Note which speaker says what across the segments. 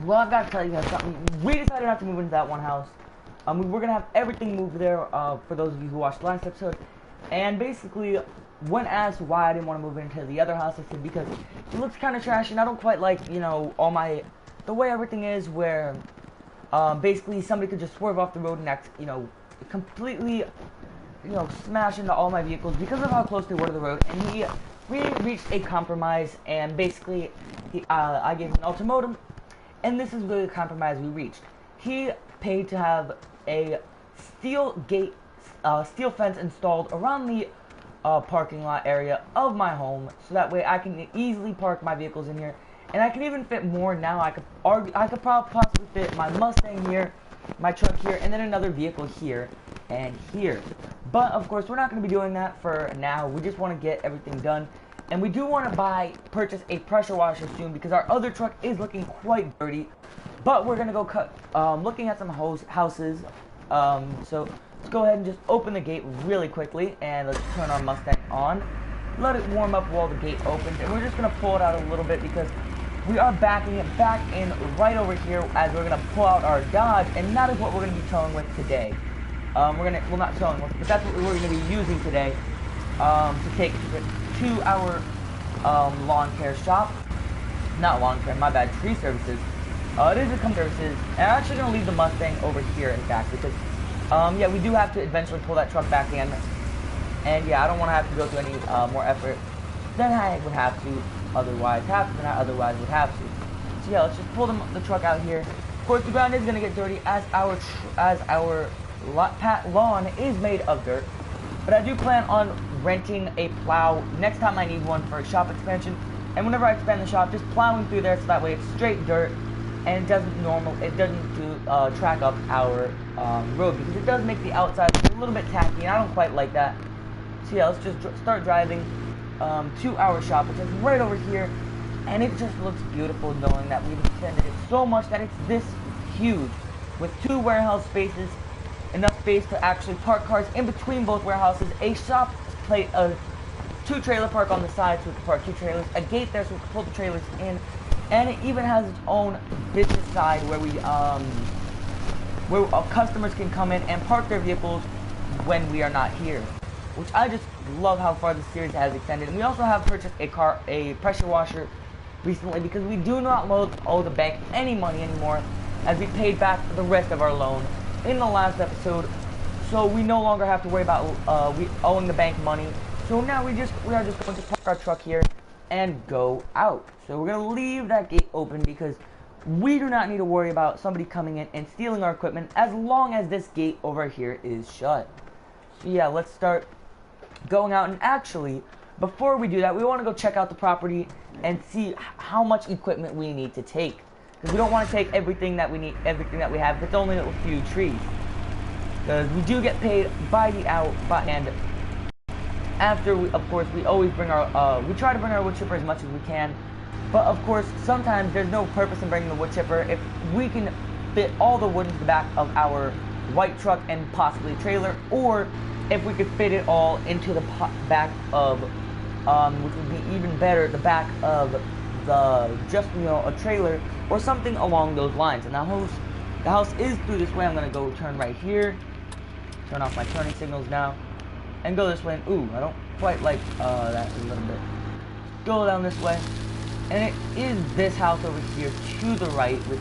Speaker 1: Well, I've got to tell you guys something. We decided not to move into that one house. We were gonna have everything moved there. For those of you who watched the last episode, and basically, when asked why I didn't want to move into the other house, I said because it looks kind of trashy, and I don't quite like, the way everything is, where basically somebody could just swerve off the road and act, completely, smash into all my vehicles because of how close they were to the road. And we reached a compromise, and basically, I gave him an ultimatum. And this is really the compromise we reached. He paid to have a steel gate, steel fence installed around the parking lot area of my home, so that way I can easily park my vehicles in here. And I can even fit more now. I could possibly fit my Mustang here, my truck here, and then another vehicle here and here. But of course, we're not going to be doing that for now. We just want to get everything done. And we do want to purchase a pressure washer soon, because our other truck is looking quite dirty. But we're going to go looking at some houses. So let's go ahead and just open the gate really quickly, and let's turn our Mustang on. Let it warm up while the gate opens, and we're just going to pull it out a little bit because we are backing it back in right over here as we're going to pull out our Dodge, and that is what we're going to be towing with today. Not towing with, but that's what we're going to be using today to take to our lawn care shop. Not lawn care, my bad, tree services. It is a company services, and I'm actually going to leave the Mustang over here in fact, because yeah, we do have to eventually pull that truck back in, and yeah, I don't want to have to go through any more effort than I would have to otherwise would have to. So yeah, let's just pull the truck out here. Of course, the ground is going to get dirty as our lawn is made of dirt, but I do plan on renting a plow next time I need one for a shop expansion. And whenever I expand the shop, just plowing through there so that way it's straight dirt and it doesn't track up our road, because it does make the outside a little bit tacky, and I don't quite like that. So yeah, let's just start driving to our shop, which is right over here, and it just looks beautiful knowing that we've extended it so much that it's this huge, with 2 warehouse spaces, enough space to actually park cars in between both warehouses, a shop plate, 2 trailer park on the side so we can park 2 trailers, a gate there so we can pull the trailers in, and it even has its own business side where customers can come in and park their vehicles when we are not here, which I just love how far the series has extended. And we also have purchased a pressure washer recently, because we do not owe the bank any money anymore, as we paid back the rest of our loan in the last episode, so we no longer have to worry about owing the bank money. So now we are just going to park our truck here and go out. So we're going to leave that gate open, because we do not need to worry about somebody coming in and stealing our equipment as long as this gate over here is shut. So yeah, let's start going out. And actually, before we do that, we want to go check out the property and see how much equipment we need to take, because we don't want to take everything that we have if it's only a few trees, because we do get paid by the hour, and after of course we always bring our we try to bring our wood chipper as much as we can, but of course sometimes there's no purpose in bringing the wood chipper if we can fit all the wood into the back of our white truck and possibly a trailer, or if we could fit it all into the back of which would be even better, the back of a trailer or something along those lines. And the house is through this way. I'm gonna go turn right here, turn off my turning signals now, and go this way. And ooh, I don't quite like that a little bit. Go down this way, and it is this house over here to the right. Which,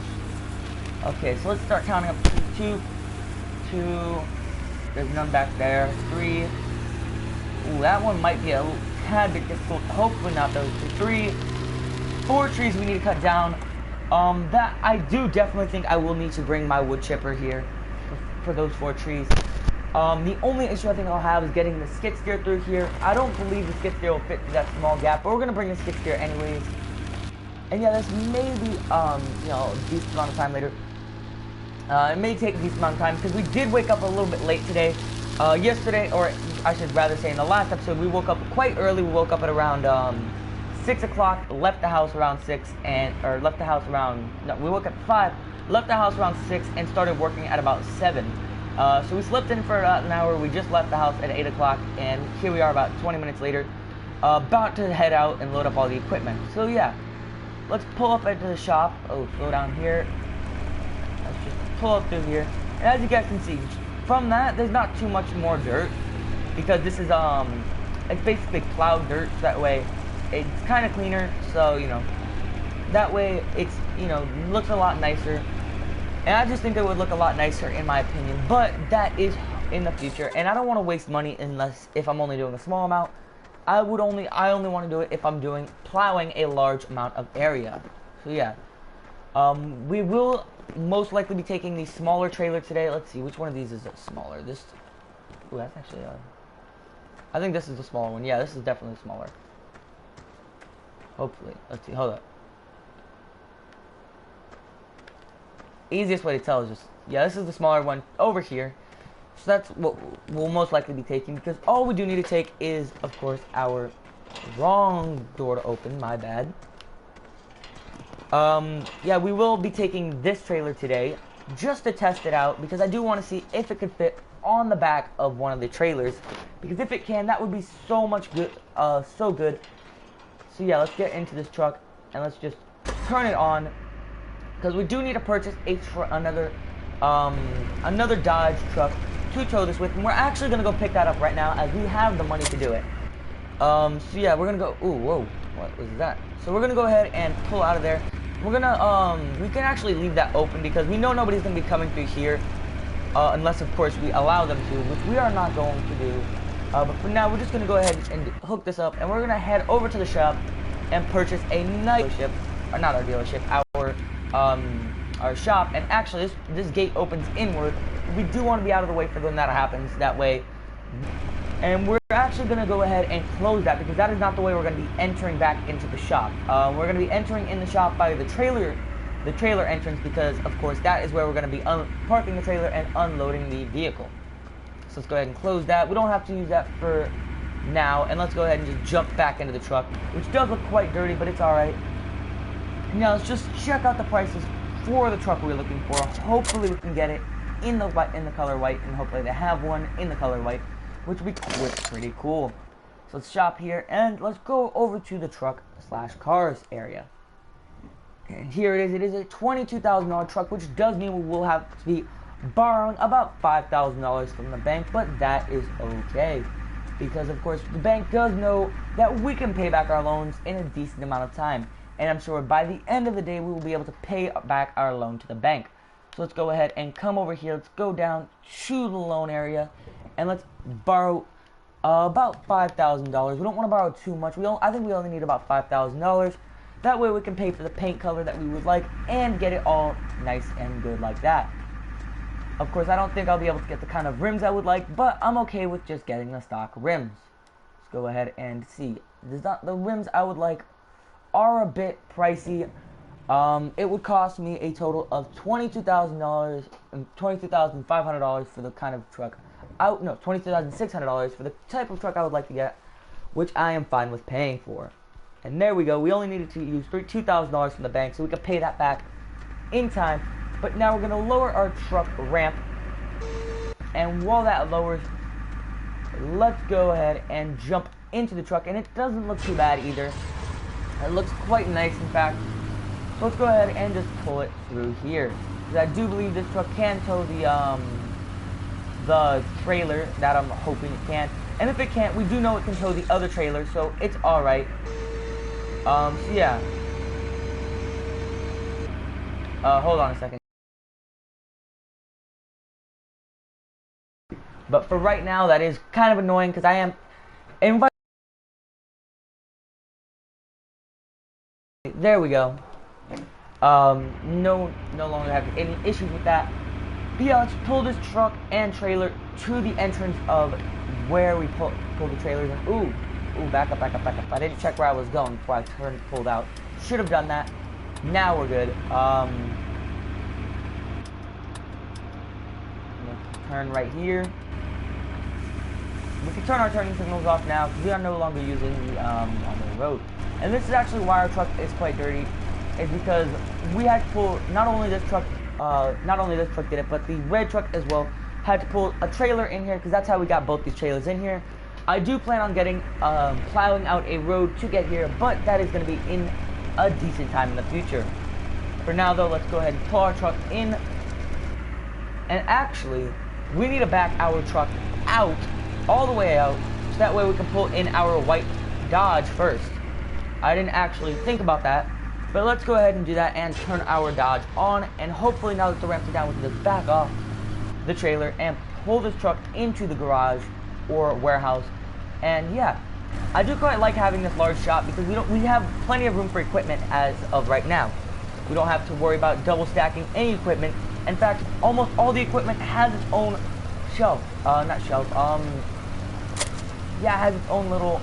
Speaker 1: okay, so let's start counting up. 2, there's none back there. 3. Ooh, that one might be a tad bit difficult. Hopefully not those 2. 3, 4 trees we need to cut down. That I do definitely think I will need to bring my wood chipper here for those 4 trees. The only issue I think I'll have is getting the skid steer through here. I don't believe the skid steer will fit through that small gap, but we're gonna bring the skid steer anyways. And yeah, this may be a decent amount of time later. It may take a decent amount of time because we did wake up a little bit late today. Yesterday, or I should rather say in the last episode, we woke up quite early. We woke up at around 6 o'clock, left the house around 6, we woke up at 5, left the house around 6, and started working at about 7. So we slept in for about an hour. We just left the house at 8 o'clock, and here we are about 20 minutes later, about to head out and load up all the equipment. So yeah, let's pull up into the shop. Oh, slow down here. Let's just pull up through here. And as you guys can see, from that, there's not too much more dirt. Because this is, it's basically plowed dirt. So that way, it's kind of cleaner. So, you know, that way it's, you know, looks a lot nicer. And I just think it would look a lot nicer in my opinion. But that is in the future. And I don't want to waste money if I'm only doing a small amount. I only want to do it if I'm plowing a large amount of area. So yeah. We will most likely be taking the smaller trailer today. Let's see, which one of these is smaller? This, ooh, that's actually, I think this is the smaller one. Yeah, this is definitely smaller. Hopefully. Let's see, hold up. Easiest way to tell is just, yeah, this is the smaller one over here. So that's what we'll most likely be taking, because all we do need to take is, of course, our wrong door to open, my bad. Yeah, we will be taking this trailer today just to test it out, because I do want to see if it could fit on the back of one of the trailers, because if it can, that would be so much good, so good. So yeah, let's get into this truck and let's just turn it on, because we do need to purchase another Dodge truck to tow this with, and we're actually gonna go pick that up right now as we have the money to do it. So yeah, we're gonna go. Ooh, whoa, what was that? So we're gonna go ahead and pull out of there. We're gonna we can actually leave that open because we know nobody's gonna be coming through here, unless of course we allow them to, which we are not going to do. But for now, we're just gonna go ahead and hook this up, and we're gonna head over to the shop and purchase a nice dealership, or not our dealership, our shop. And actually, this gate opens inward. We do want to be out of the way for when that happens. That way, and we're actually gonna go ahead and close that because that is not the way we're gonna be entering back into the shop. We're gonna be entering in the shop by the trailer entrance, because of course that is where we're gonna be parking the trailer and unloading the vehicle. So let's go ahead and close that. We don't have to use that for now, and let's go ahead and just jump back into the truck, which does look quite dirty, but it's alright. Now let's just check out the prices for the truck we're looking for. Hopefully we can get it in the color white, and hopefully they have one in the color white, which would be pretty cool. So let's shop here, and let's go over to the truck/cars area. And here it is. It is a $22,000 truck, which does mean we will have to be borrowing about $5,000 from the bank, but that is okay, because of course the bank does know that we can pay back our loans in a decent amount of time, and I'm sure by the end of the day we will be able to pay back our loan to the bank. So let's go ahead and come over here. Let's go down to the loan area, and let's borrow about $5,000. We don't want to borrow too much. I think we only need about $5,000. That way we can pay for the paint color that we would like and get it all nice and good like that. Of course, I don't think I'll be able to get the kind of rims I would like, but I'm okay with just getting the stock rims. Let's go ahead and see. The rims I would like are a bit pricey. It would cost me a total of $22,000 and $22,500 for the kind of truck. No, $22,600 for the type of truck I would like to get, which I am fine with paying for. And there we go. We only needed to use $2,000 from the bank, so we could pay that back in time. But now we're going to lower our truck ramp, and while that lowers, let's go ahead and jump into the truck. And it doesn't look too bad either. It looks quite nice, in fact. So let's go ahead and just pull it through here, because I do believe this truck can tow the trailer that I'm hoping it can. And if it can't, we do know it can tow the other trailer, so it's alright. So yeah. Hold on a second. But for right now, that is kind of annoying, because I am there we go. No longer have any issues with that. But yeah, let's pull this truck and trailer to the entrance of where we pull the trailers in. Ooh, back up. I didn't check where I was going before I pulled out. Should have done that. Now we're good. Turn right here. We can turn our turning signals off now because we are no longer using the on the road. And this is actually why our truck is quite dirty. Is because we had to pull not only this truck did it, but the red truck as well had to pull a trailer in here, because that's how we got both these trailers in here. I do plan on getting plowing out a road to get here, but that is going to be in a decent time in the future. For now though, let's go ahead and pull our truck in. And actually, we need to back our truck out, all the way out, so that way we can pull in our white Dodge first. I didn't actually think about that, but let's go ahead and do that and turn our Dodge on, and hopefully now that the ramps are down, we can just back off the trailer and pull this truck into the garage or warehouse. And yeah, I do quite like having this large shop because we have plenty of room for equipment as of right now. We don't have to worry about double stacking any equipment. In fact, almost all the equipment has its own shelf. Not shelf. Yeah, it has its own little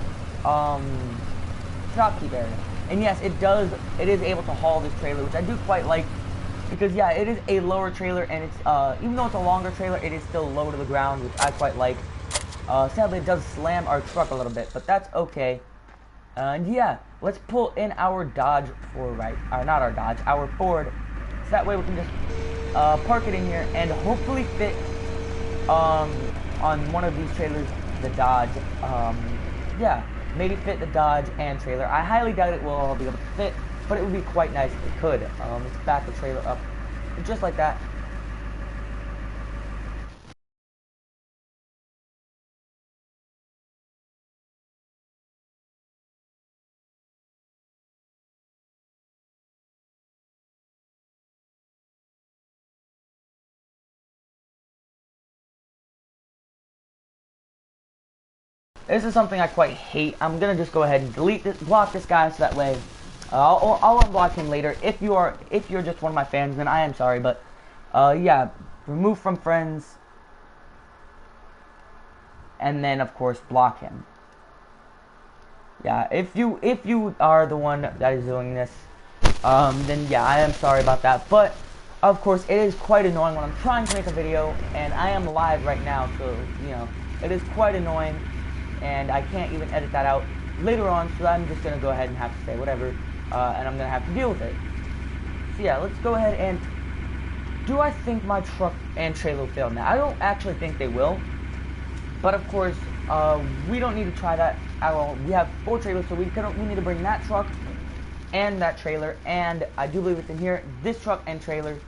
Speaker 1: shopkeep area. And yes, it is able to haul this trailer, which I do quite like, because yeah, it is a lower trailer, and it's even though it's a longer trailer, it is still low to the ground, which I quite like. Sadly, it does slam our truck a little bit, but that's okay. And yeah, let's pull in our Dodge not our Dodge, our Ford, so that way we can just park it in here and hopefully fit on one of these trailers the Dodge. Yeah, maybe fit the Dodge and trailer. I highly doubt it will all be able to fit, but it would be quite nice if it could. Let's back the trailer up just like that. This is something I quite hate. I'm gonna just go ahead and block this guy, so that way I'll unblock him later. If you're just one of my fans, then I am sorry, but yeah, remove from friends, and then of course block him. Yeah, if you are the one that is doing this, then yeah, I am sorry about that. But of course, it is quite annoying when I'm trying to make a video and I am live right now, so you know it is quite annoying. And I can't even edit that out later on, so I'm just going to go ahead and have to say whatever, and I'm going to have to deal with it. So yeah, let's go ahead and... Do I think my truck and trailer will fail now? I don't actually think they will, but of course, we don't need to try that at all. We have 4 trailers, so we need to bring that truck and that trailer, and I do believe it's in here, this truck and trailer,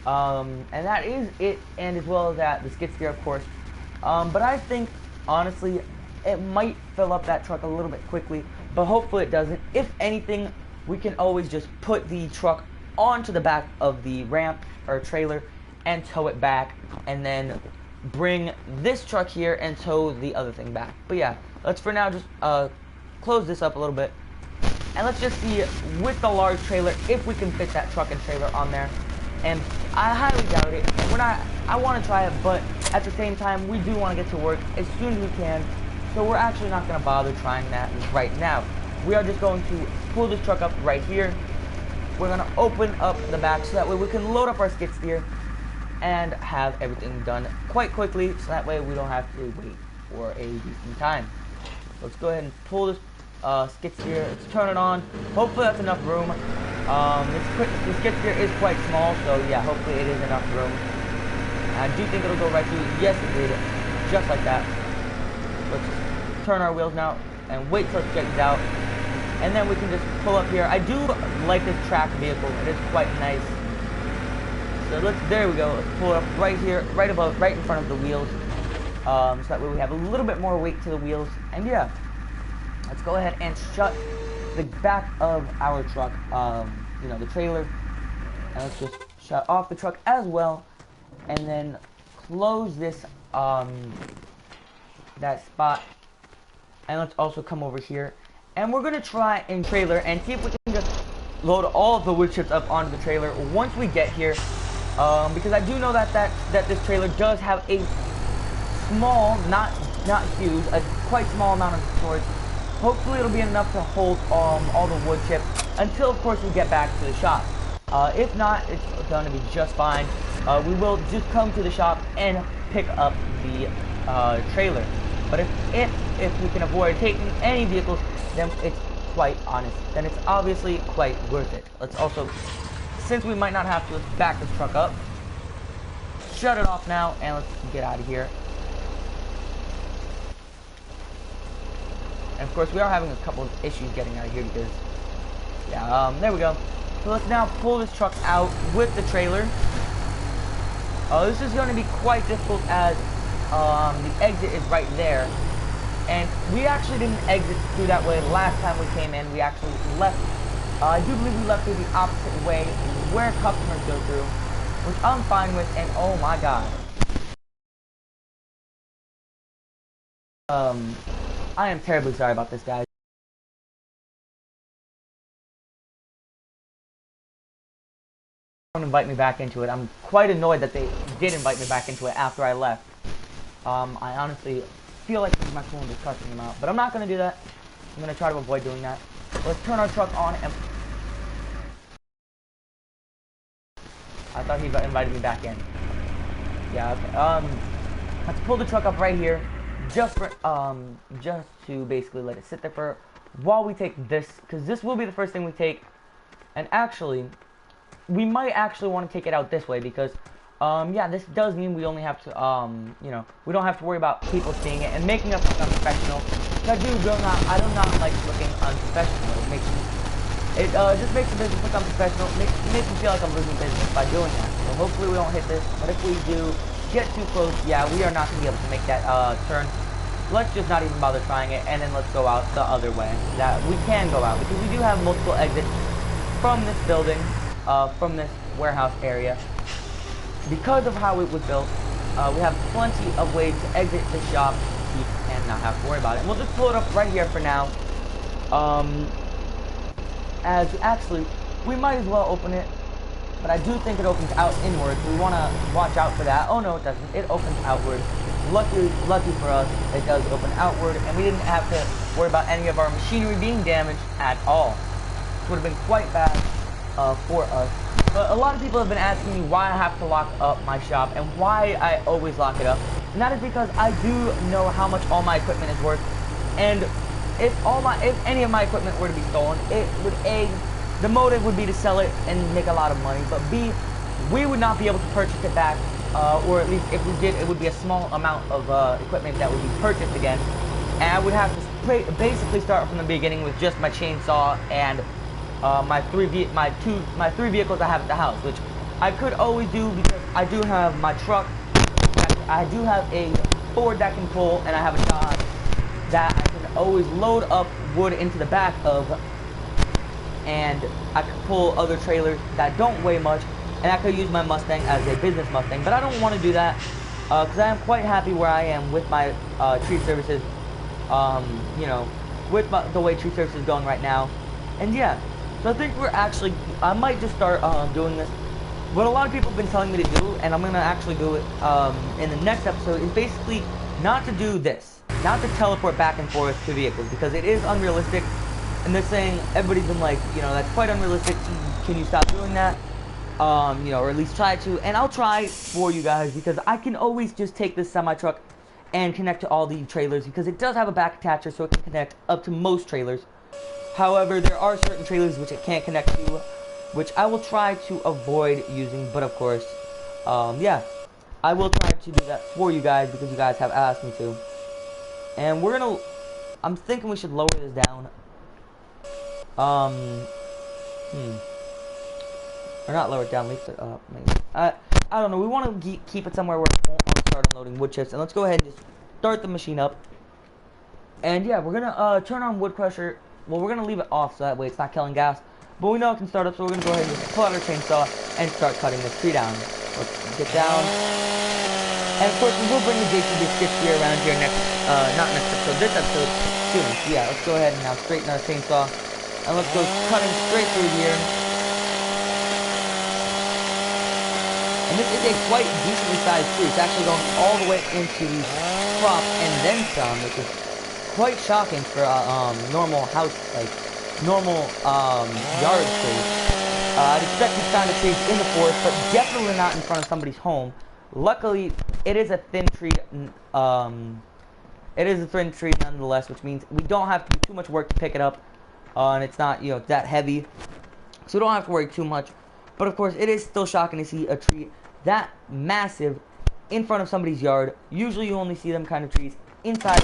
Speaker 1: and that is it, and as well as that, the skid steer, of course. But I think, honestly, it might fill up that truck a little bit quickly, but hopefully it doesn't. If anything, we can always just put the truck onto the back of the ramp or trailer and tow it back, and then bring this truck here and tow the other thing back. But yeah, let's for now just close this up a little bit, and let's just see with the large trailer if we can fit that truck and trailer on there. And I highly doubt it. I want to try it, but at the same time, we do want to get to work as soon as we can. So we're actually not going to bother trying that right now. We are just going to pull this truck up right here. We're going to open up the back so that way we can load up our skid steer and have everything done quite quickly, so that way we don't have to wait for a decent time. Let's go ahead and pull this skid steer. Let's turn it on. Hopefully that's enough room. This skid steer is quite small, so yeah, hopefully it is enough room. I do think it'll go right through. Yes, it did. Just like that. Let's just turn our wheels now and wait till it gets out. And then we can just pull up here. I do like this track vehicle. It is quite nice. So there we go. Let's pull it up right here, right in front of the wheels. So that way we have a little bit more weight to the wheels. And yeah, let's go ahead and shut the back of our truck, you know, the trailer. And let's just shut off the truck as well. And then close this, that spot. And let's also come over here. And we're going to try in trailer and see if we can just load all of the wood chips up onto the trailer once we get here. Because I do know that this trailer does have a small, not huge, a quite small amount of storage. Hopefully it'll be enough to hold all the wood chips until, of course, we get back to the shop. If not, it's going to be just fine. We will just come to the shop and pick up the trailer. But if we can avoid taking any vehicles, then it's quite honest. Then it's obviously quite worth it. Let's also, since we might not have to, let's back this truck up. Shut it off now, and let's get out of here. And of course, we are having a couple of issues getting out of here because Yeah, there we go. So let's now pull this truck out with the trailer. This is going to be quite difficult as the exit is right there. And we actually didn't exit through that way last time we came in. We actually left, I do believe we left through the opposite way where customers go through, which I'm fine with, and oh my god. I am terribly sorry about this, guys. Don't invite me back into it. I'm quite annoyed that they did invite me back into it after I left. I honestly feel like this is my phone just cussing them out, but I'm not going to do that. I'm going to try to avoid doing that. Let's turn our truck on and... I thought he invited me back in. Yeah, okay. Let's pull the truck up right here, just to basically let it sit there for while we take this, because this will be the first thing we take. And actually, we might actually want to take it out this way because, yeah, this does mean we only have to, you know, we don't have to worry about people seeing it and making us look unprofessional. I do not like looking unprofessional. It just makes the business look unprofessional. Makes me feel like I'm losing business by doing that. So hopefully we don't hit this. But if we do get too close, yeah, we are not going to be able to make that turn. Let's just not even bother trying it, and then let's go out the other way. That we can go out because we do have multiple exits from this building, from this warehouse area. Because of how it was built, we have plenty of ways to exit the shop and not have to worry about it. And we'll just pull it up right here for now. As actually, we might as well open it, but I do think it opens out inward. We want to watch out for that. Oh no, it doesn't. It opens outward. Lucky for us, it does open outward, and we didn't have to worry about any of our machinery being damaged at all. It would have been quite bad for us. But a lot of people have been asking me why I have to lock up my shop and why I always lock it up. And that is because I do know how much all my equipment is worth. And if any of my equipment were to be stolen, it would the motive would be to sell it and make a lot of money. But B, we would not be able to purchase it back, or at least if we did, it would be a small amount of equipment that would be purchased again. And I would have to basically start from the beginning with just my chainsaw and my three vehicles I have at the house, which I could always do because I do have my truck. I do have a Ford that can pull, and I have a Dodge that I can always load up wood into the back of, and I can pull other trailers that don't weigh much, and I could use my Mustang as a business Mustang. But I don't want to do that because I am quite happy where I am with my tree services. You know, with the way tree services is going right now, and yeah. So I think I might just start doing this. What a lot of people have been telling me to do, and I'm going to actually do it in the next episode, is basically not to do this. Not to teleport back and forth to vehicles, because it is unrealistic. And they're saying, everybody's been like, you know, that's quite unrealistic. Can you stop doing that? You know, or at least try to. And I'll try for you guys, because I can always just take this semi-truck and connect to all the trailers, because it does have a back attacher, so it can connect up to most trailers. However, there are certain trailers which it can't connect to, which I will try to avoid using, but of course, yeah, I will try to do that for you guys because you guys have asked me to. And I'm thinking we should lower this down. Or not lower it down, lift it up, maybe. I don't know, we want to keep it somewhere where it won't start unloading wood chips, and let's go ahead and just start the machine up. And yeah, we're gonna turn on wood crusher. Well, we're gonna leave it off so that way it's not killing gas. But we know it can start up, so we're gonna go ahead and just pull out our chainsaw and start cutting this tree down. Let's get down. And of course, we will bring the JCB skid steer around here not next episode, this episode soon. So yeah, let's go ahead and now straighten our chainsaw. And let's go cutting straight through here. And this is a quite decently sized tree. It's actually going all the way into the crop and then some, which is quite shocking for a normal house, like normal yard tree. I'd expect these kind of trees in the forest, but definitely not in front of somebody's home. Luckily, it is a thin tree. It is a thin tree nonetheless, which means we don't have to do too much work to pick it up, and it's not, you know, that heavy, so we don't have to worry too much. But of course, it is still shocking to see a tree that massive in front of somebody's yard. Usually, you only see them kind of trees inside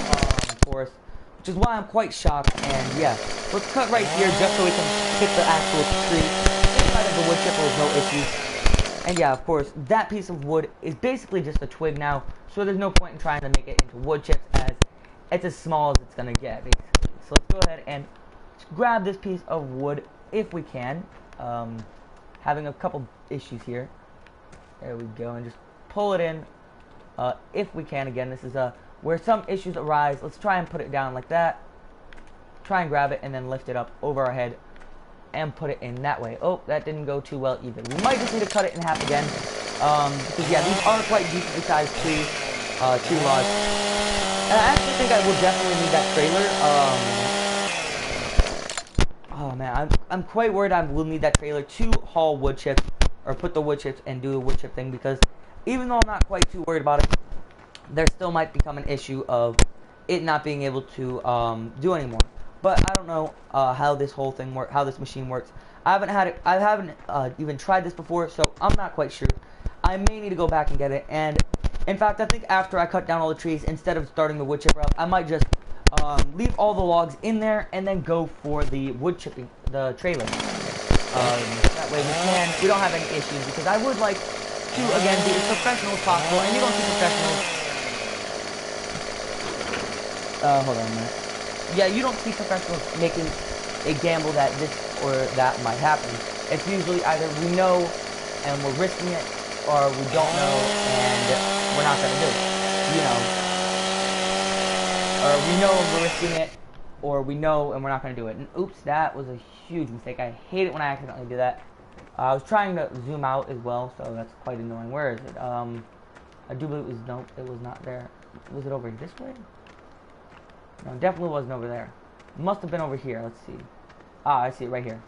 Speaker 1: forest, which is why I'm quite shocked. And yeah, let's cut right here just so we can hit the actual tree. Inside of the wood chipper was no issue. And yeah, of course, that piece of wood is basically just a twig now, so there's no point in trying to make it into wood chips as it's as small as it's going to get, basically. So let's go ahead and grab this piece of wood if we can. Having a couple issues here. There we go, and just pull it in if we can. Again, this is where some issues arise. Let's try and put it down like that. Try and grab it and then lift it up over our head and put it in that way. Oh, that didn't go too well either. We might just need to cut it in half again. Because yeah, these are quite decently sized tree logs. And I actually think I will definitely need that trailer. Oh man, I'm quite worried I will need that trailer to haul wood chips, or put the wood chips and do the wood chip thing, because even though I'm not quite too worried about it, there still might become an issue of it not being able to do anymore. But I don't know how this whole thing how this machine works. I haven't even tried this before, so I'm not quite sure. I may need to go back and get it. And in fact, I think after I cut down all the trees, instead of starting the wood chipper up, I might just leave all the logs in there and then go for the wood chipping, the trailer. That way we don't have any issues, because I would like to again be as professional as possible, and you don't see professionals. Hold on a minute. Yeah, you don't see professionals making a gamble that this or that might happen. It's usually either we know and we're risking it, or we don't know and we're not going to do it. You know. Or we know and we're risking it, or we know and we're not going to do it. And oops, that was a huge mistake. I hate it when I accidentally do that. I was trying to zoom out as well, so that's quite annoying. Where is it? I do believe it was, nope, it was not there. Was it over this way? No, it definitely wasn't over there. It must have been over here. Let's see. Ah, I see it right here.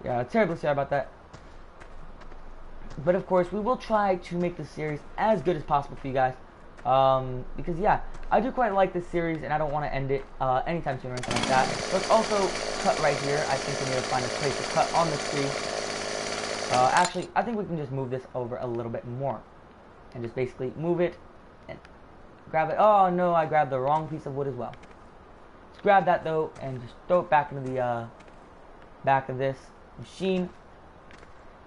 Speaker 1: Yeah, terribly sorry about that. But of course, we will try to make this series as good as possible for you guys. Because yeah, I do quite like this series, and I don't want to end it anytime soon or anything like that. Let's also cut right here. I think we need to find a place to cut on the tree. Actually, I think we can just move this over a little bit more. And just basically move it and grab it. Oh no, I grabbed the wrong piece of wood as well. Let's grab that though and just throw it back into the back of this machine.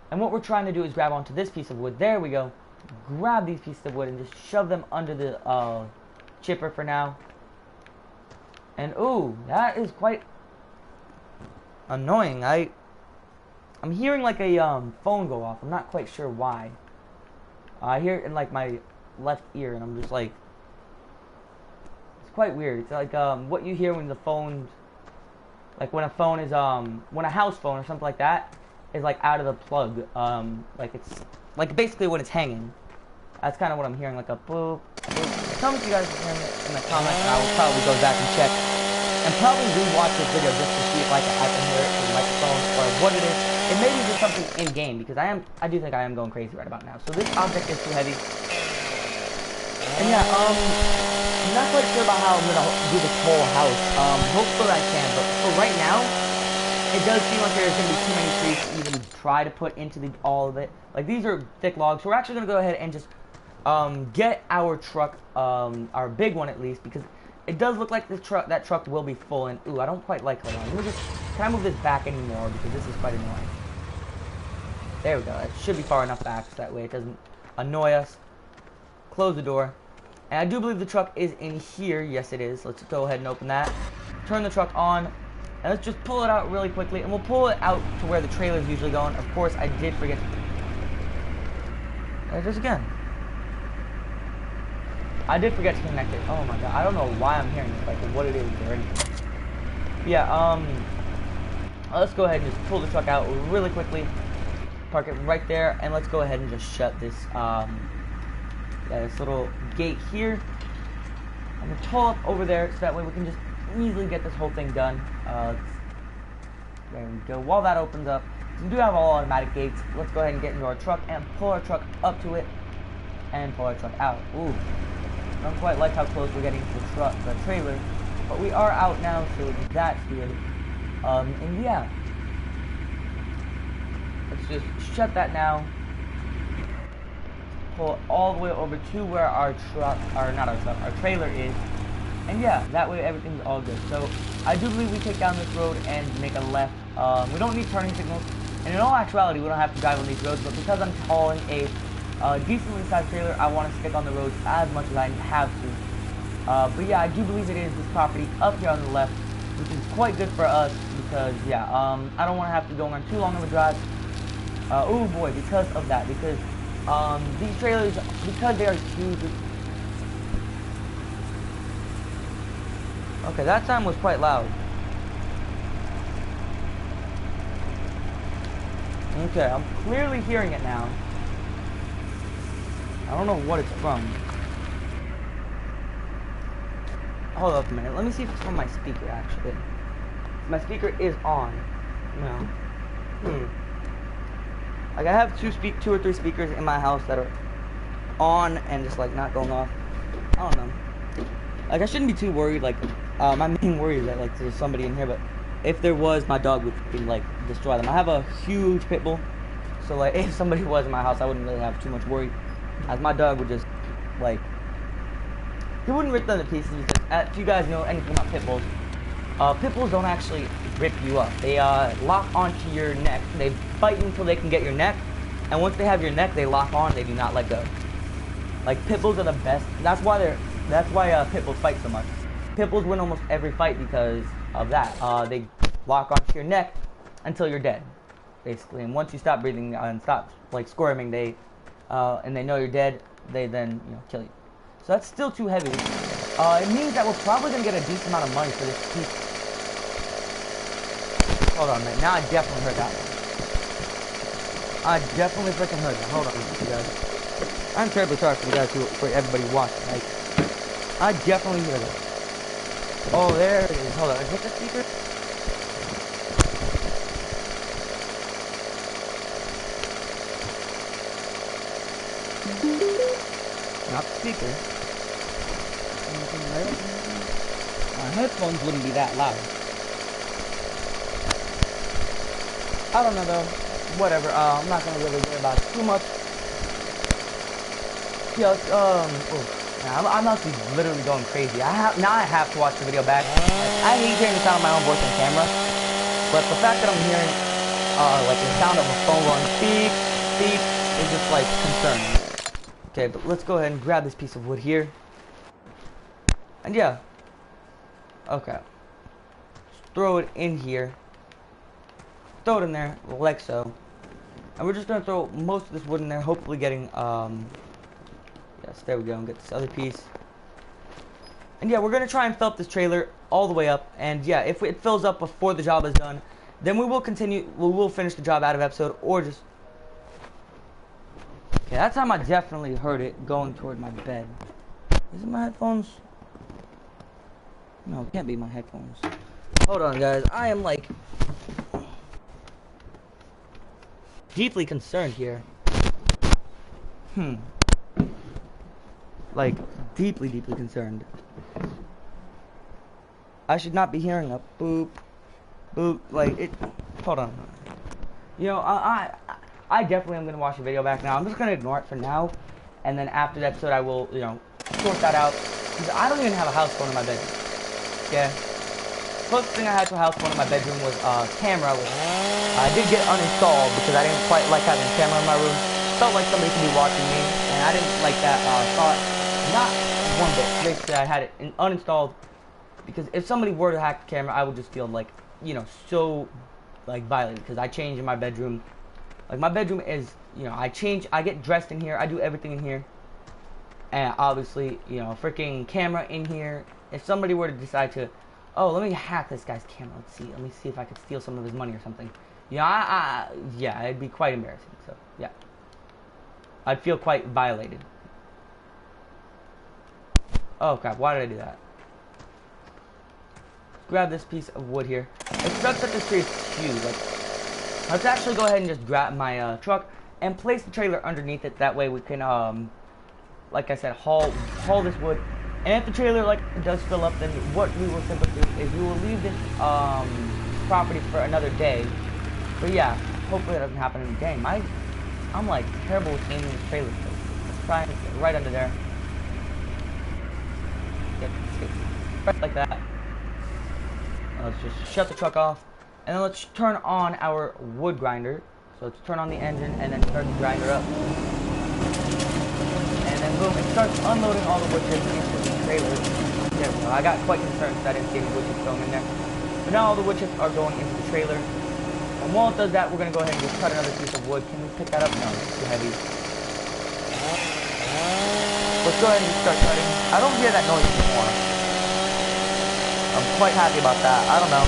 Speaker 1: And what we're trying to do is grab onto this piece of wood. There we go. Grab these pieces of wood and just shove them under the chipper for now. And ooh, that is quite annoying. I'm hearing like a phone go off. I'm not quite sure why. I hear it in like my left ear, and I'm just like, it's quite weird. It's like what you hear when the phone, like when a phone is when a house phone or something like that is like out of the plug. Like it's like basically when it's hanging. That's kind of what I'm hearing, like a boop, boop. Tell me if you guys are hearing it in the comments, and I will probably go back and check and probably rewatch this video just to see if I can hear it through the microphone or what it is. It may be just something in game, because I do think I am going crazy right about now. So this object is too heavy. And yeah, I'm not quite sure about how I'm gonna do this whole house. Hopefully I can, but for right now, it does seem like there's gonna be too many trees to even try to put into all of it. Like, these are thick logs, so we're actually gonna go ahead and just get our truck, our big one at least, because it does look like that truck will be full. And ooh, I don't quite like. Hold on, can I move this back anymore, because this is quite annoying. There we go. It should be far enough back so that way it doesn't annoy us. Close the door. And I do believe the truck is in here. Yes, it is. Let's go ahead and open that. Turn the truck on. And let's just pull it out really quickly. And we'll pull it out to where the trailer is usually going. Of course, I did forget. There it is again. I did forget to connect it. Oh my god. I don't know why I'm hearing this, like what it is or anything. Yeah, let's go ahead and just pull the truck out really quickly. Park it right there, and let's go ahead and just shut this this little gate here. I'm gonna pull up over there so that way we can just easily get this whole thing done. There we go. While that opens up, we do have all automatic gates. Let's go ahead and get into our truck and pull our truck up to it and pull our truck out. Ooh, I don't quite like how close we're getting to the trailer, but we are out now, so that's good. And yeah. Let's just shut that now. Pull it all the way over to where our trailer is. And yeah, that way everything's all good. So I do believe we take down this road and make a left We don't need turning signals, and in all actuality, we don't have to drive on these roads. But because I'm hauling a decently sized trailer, I want to stick on the roads as much as I have to. But yeah, I do believe it is this property up here on the left, which is quite good for us because yeah, I don't want to have to go on too long of a drive. Oh boy, because of that, because these trailers, because they are huge. Okay, that time was quite loud. Okay, I'm clearly hearing it now. I don't know what it's from. Hold up a minute. Let me see if it's from my speaker, actually. My speaker is on. No. Like, I have two or three speakers in my house that are on and just, like, not going off. I don't know. Like, I shouldn't be too worried. Like, my main worry is that, like, there's somebody in here, but if there was, my dog would, like, destroy them. I have a huge pit bull, so, like, if somebody was in my house, I wouldn't really have too much worry, as my dog would just, like, he wouldn't rip them to pieces. Because, if you guys know anything about pit bulls don't actually rip you up. They lock onto your neck. They bite until they can get your neck, and once they have your neck, they lock on. They do not let go. Like, pit bulls are the best. That's why pit bulls fight so much. Pit bulls win almost every fight because of that. They lock onto your neck until you're dead, basically. And once you stop breathing and stop like squirming, and they know you're dead, they then kill you. So that's still too heavy. It means that we're probably gonna get a decent amount of money for this piece. Hold on a minute. Now I definitely heard that one. I definitely freaking heard that. Hold on, you guys. I'm terribly sorry for you guys for everybody watching. Like, I definitely hear that. Oh, there it is. Hold on. Is it the speaker? Not the speaker. My headphones wouldn't be that loud. I don't know though. Whatever. I'm not gonna really worry about it too much. Yeah. I'm actually literally going crazy. Now I have to watch the video back. I hate hearing the sound of my own voice on camera, but the fact that I'm hearing like the sound of a phone going beep beep is just like concerning. Okay, but let's go ahead and grab this piece of wood here. And yeah. Okay. Just throw it in here. Throw it in there, like so. And we're just gonna throw most of this wood in there, hopefully getting yes, there we go, and get this other piece. And yeah, we're gonna try and fill up this trailer all the way up. And yeah, if it fills up before the job is done, then we will finish the job out of episode, or just okay, that time I definitely heard it going toward my bed. Is it my headphones? No, it can't be my headphones. Hold on, guys. I am, like, deeply concerned here. Like, deeply concerned. I should not be hearing a boop, boop, like, it, hold on. I definitely am going to watch the video back now. I'm just going to ignore it for now. And then after the episode, I will, sort that out. Because I don't even have a house phone in my bedroom. Yeah. Closest thing I had to a house phone in my bedroom was a camera, which I did get uninstalled because I didn't quite like having a camera in my room. Felt like somebody could be watching me, and I didn't like that thought. Not one bit. Basically, I had it uninstalled because if somebody were to hack the camera, I would just feel like, so, like, violated. Because I change in my bedroom. Like, my bedroom is, I get dressed in here, I do everything in here. And obviously, freaking camera in here. If somebody were to decide to, oh, let me hack this guy's camera. Let me see if I could steal some of his money or something. Yeah, it'd be quite embarrassing. So, yeah. I'd feel quite violated. Oh, crap. Why did I do that? Grab this piece of wood here. It sucks that this tree is huge. Like, let's actually go ahead and just grab my truck and place the trailer underneath it. That way we can, like I said, haul this wood. And if the trailer does fill up, then what we will simply do is we will leave this property for another day. But yeah, hopefully it doesn't happen in a day. I'm like terrible with aiming this trailer. Let's try and get right under there. Get right like that. Let's just shut the truck off. And then let's turn on our wood grinder. So let's turn on the engine and then start the grinder up. And then boom, it starts unloading all the wood chips into the trailer. There we go. I got quite concerned because I didn't see any wood chips going in there. But now all the wood chips are going into the trailer. And while it does that, we're going to go ahead and just cut another piece of wood. Can we pick that up? No, it's too heavy. Let's go ahead and just start cutting. I don't hear that noise anymore. I'm quite happy about that. I don't know.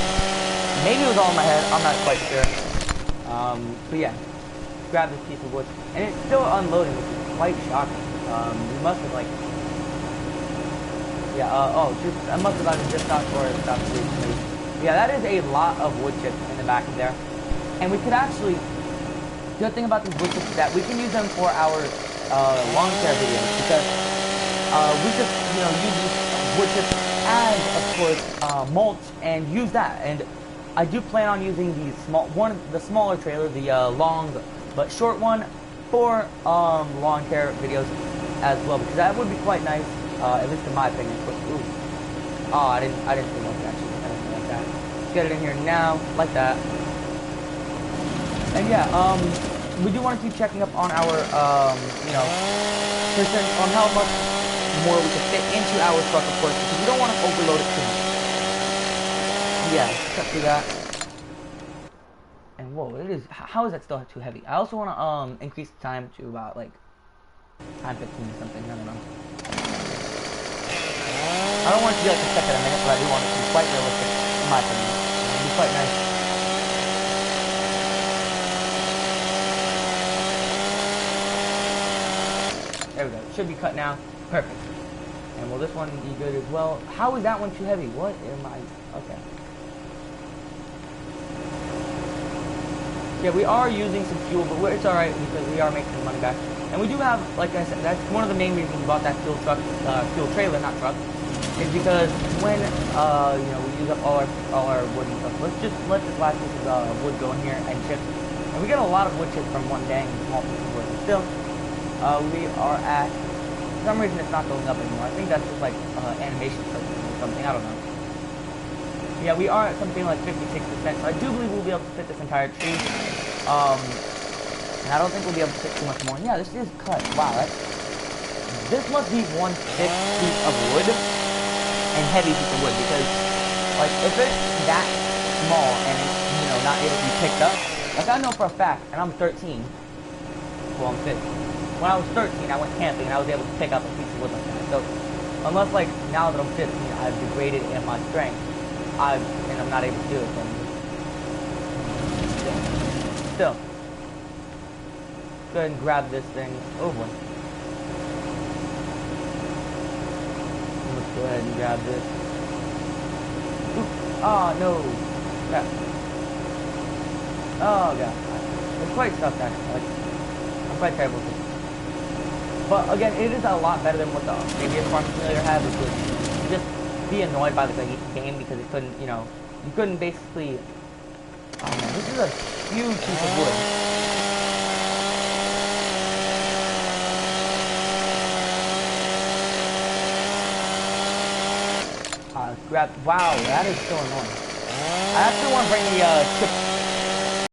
Speaker 1: Maybe it was all in my head. I'm not quite sure. But yeah, grab this piece of wood. And it's still unloading, which is quite shocking. We must have like... Yeah, I must have either just not or stopped recently. Yeah, that is a lot of wood chips in the back of there. And we could actually... The good thing about these wood chips is that we can use them for our lawn care videos. Because we just, use these wood chips as, of course, mulch and use that. And I do plan on using the smaller trailer, the long but short one, for lawn care videos as well, because that would be quite nice, at least in my opinion. Ooh. Oh, I didn't think of it actually. I didn't think like that. Let's get it in here now, like that. And yeah, we do want to keep checking up on our, percent on how much more we can fit into our truck, of course, because we don't want to overload it too much. Yeah, cut through that. And whoa, it is. How is that still too heavy? I also want to increase the time to about like time 15 or something. I don't know. I don't want it to be like a second a minute, but I do want it to be quite realistic, in my opinion. It'll be quite nice. There we go. It should be cut now. Perfect. And will this one be good as well? How is that one too heavy? What am I? Okay. Yeah, we are using some fuel, but it's alright because we are making money back. And we do have, like I said, that's one of the main reasons we bought that fuel trailer, not truck, is because when, we use up all our wood and stuff. Let's just let this last piece of wood go in here and chips. And we get a lot of wood chips from one dang small piece of wood. But still, we are at, for some reason it's not going up anymore. I think that's just like animation or something, I don't know. Yeah, we are at something like 56%, so I do believe we'll be able to fit this entire tree. And I don't think we'll be able to fit too much more. And yeah, this is cut. Wow, this must be one thick piece of wood and heavy piece of wood, because, like, if it's that small and it's, not able to be picked up, like, I know for a fact, and I'm 13, well, I'm 15. When I was 13, I went camping and I was able to pick up a piece of wood like that. So, unless, like, now that I'm 15, I've degraded in my strength, and I'm not able to do it, then still. Go ahead and grab this thing. Oh boy. Let's go ahead and grab this. Oop. Oh no. Crap. Oh god. It's quite tough actually. Like, I'm quite terrible with this. But again, it is a lot better than what the previous Farming Simulator had, which was just be annoyed by the game because it couldn't, you couldn't basically. Oh man, this is a huge piece of wood. Wow, that is so annoying. I actually want to bring the chip,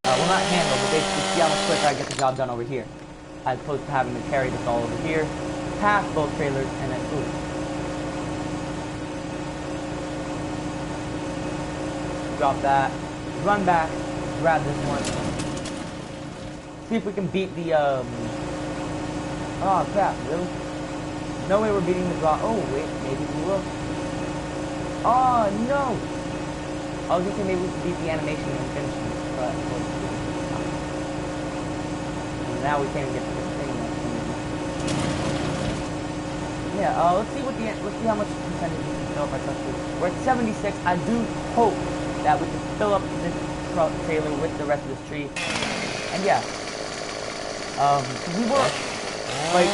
Speaker 1: well not handle, but basically see how much quicker I get the job done over here, as opposed to having to carry this all over here, past both trailers, and then ooh. Drop that, run back, grab this one. See if we can beat the, oh crap, really? No way we're beating the draw. Oh wait, maybe we will. Oh no! I was gonna say maybe we can beat the animation and finish it, but and now we can't even get to the thing. Yeah, let's see how much percentage we can fill up our truck to. We're at 76. I do hope that we can fill up this truck trailer with the rest of this tree. And yeah, we were like,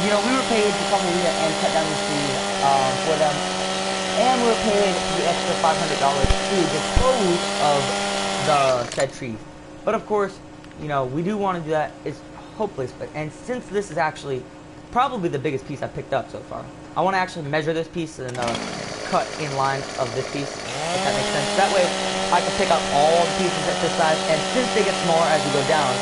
Speaker 1: we were paid to come over here and cut down the tree for them. And we're paid the extra $500 to dispose of the said trees. But of course, we do want to do that. It's hopeless. And since this is actually probably the biggest piece I've picked up so far, I want to actually measure this piece and cut in line of this piece, if that makes sense. That way, I can pick up all the pieces at this size, and since they get smaller as you go down,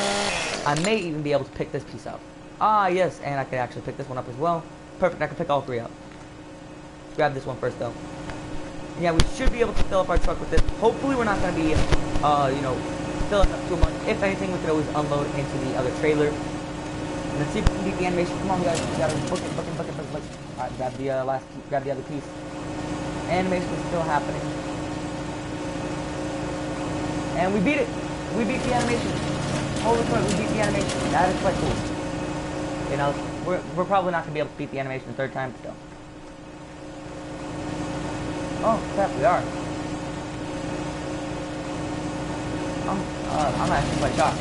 Speaker 1: I may even be able to pick this piece up. Ah, yes, and I can actually pick this one up as well. Perfect, I can pick all three up. Grab this one first, though. Yeah, we should be able to fill up our truck with this. Hopefully we're not going to be, you know, filling up too much. If anything, we could always unload into the other trailer. And let's see if we can beat the animation. Come on, guys. We gotta book it. Alright, grab the grab the other piece. Animation is still happening. And we beat it. We beat the animation. Holy crap, we beat the animation. That is quite cool. You know, we're probably not gonna be able to beat the animation the third time still. Oh crap, we are. I'm actually quite shocked.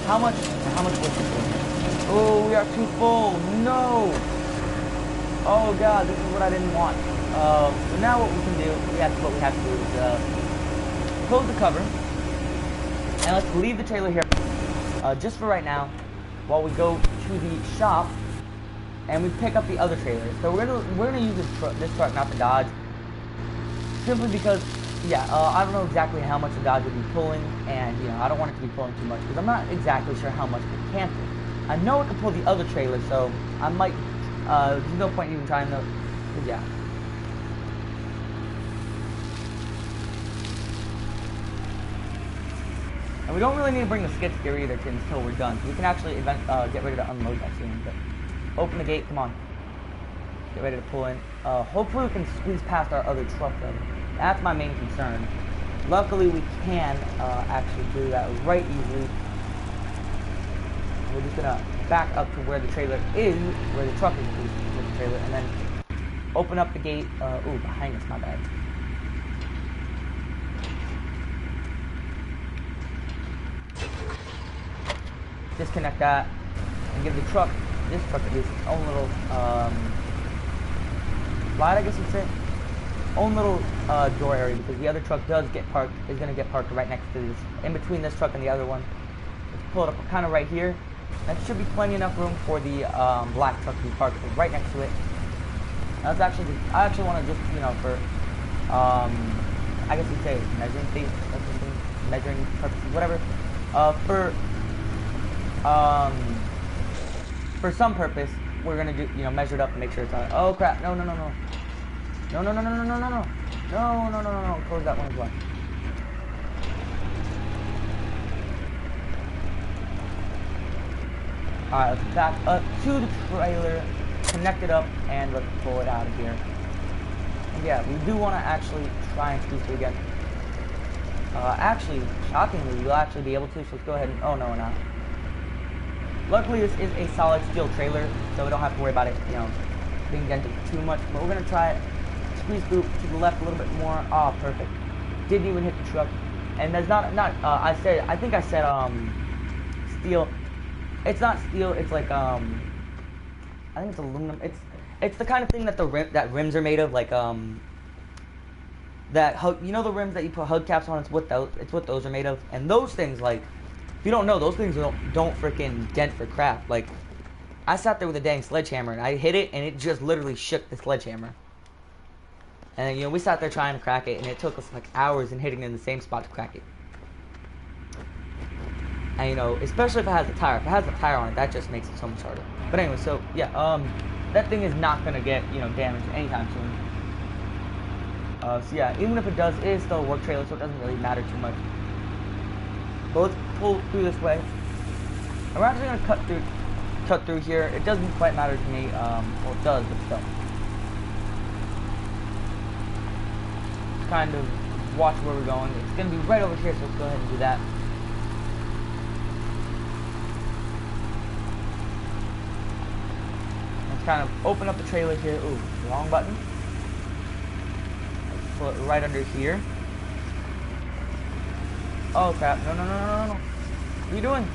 Speaker 1: How much was this thing? Oh, we are too full. No. Oh god, this is what I didn't want. So now what we can do, what we have to do is close the cover, and let's leave the trailer here just for right now, while we go to the shop and we pick up the other trailers. So we're gonna use this truck, not the Dodge, simply because, yeah, I don't know exactly how much the Dodge would be pulling, and you know I don't want it to be pulling too much because I'm not exactly sure how much it can pull. I know it can pull the other trailer, so I might. There's no point even trying to. Cause yeah. And we don't really need to bring the skid steer either until we're done. So we can actually get ready to unload that soon. But open the gate, come on. Get ready to pull in. Hopefully we can squeeze past our other truck though. That's my main concern. Luckily we can actually do that right easily. We're just gonna back up to where the trailer is, where the truck is with the trailer, and then open up the gate. Ooh, behind us, my bad. Disconnect that and give this truck at least its own little slide, I guess you'd say. Own little door area, because the other truck is gonna get parked right next to this, in between this truck and the other one. Let's pull it up kind of right here. That should be plenty enough room for the black truck to be parked right next to it. I actually want to just, you know, for I guess you'd say measuring purposes, whatever. For some purpose, we're gonna do, you know, measure it up and make sure it's on. Oh crap! No! Close that one as well. Alright, let's back up to the trailer, connect it up, and let's pull it out of here. And yeah, we do want to actually try and squeeze through again. Actually, shockingly, we'll actually be able to, so let's go ahead and, oh no, we're not. Luckily, this is a solid steel trailer, so we don't have to worry about it, you know, being dented too much, but we're going to try it. Squeeze through to the left a little bit more. Oh, perfect. Didn't even hit the truck. And there's I think I said, steel. It's not steel, it's like, I think it's aluminum. It's the kind of thing that that rims are made of, like, you know the rims that you put hubcaps on, it's what those are made of. And those things, like, if you don't know, those things don't freaking dent for crap. Like, I sat there with a dang sledgehammer, and I hit it, and it just literally shook the sledgehammer. And, you know, we sat there trying to crack it, and it took us, like, hours in hitting in the same spot to crack it. And, you know, especially if it has a tire. If it has a tire on it, that just makes it so much harder. But anyway, so, yeah, that thing is not going to get, you know, damaged anytime soon. So, yeah, even if it does, it is still a work trailer, so it doesn't really matter too much. But let's pull through this way. And we're actually going to cut through here. It doesn't quite matter to me. Well, it does, but still. Kind of watch where we're going. It's going to be right over here, so let's go ahead and do that. Let's kind of open up the trailer here. Ooh, wrong button. Let's pull it right under here. Oh crap, no. What are you doing?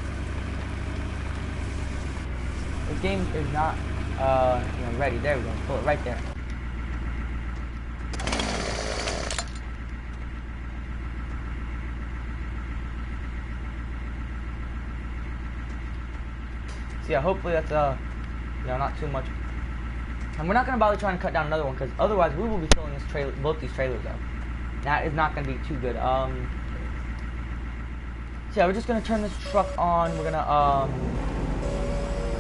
Speaker 1: The game is not, you know, ready. There we go, pull it right there. So yeah, hopefully that's, you know, not too much. And we're not going to bother trying to cut down another one, because otherwise we will be filling both these trailers up. that is not gonna be too good. So yeah, we're just gonna turn this truck on. We're gonna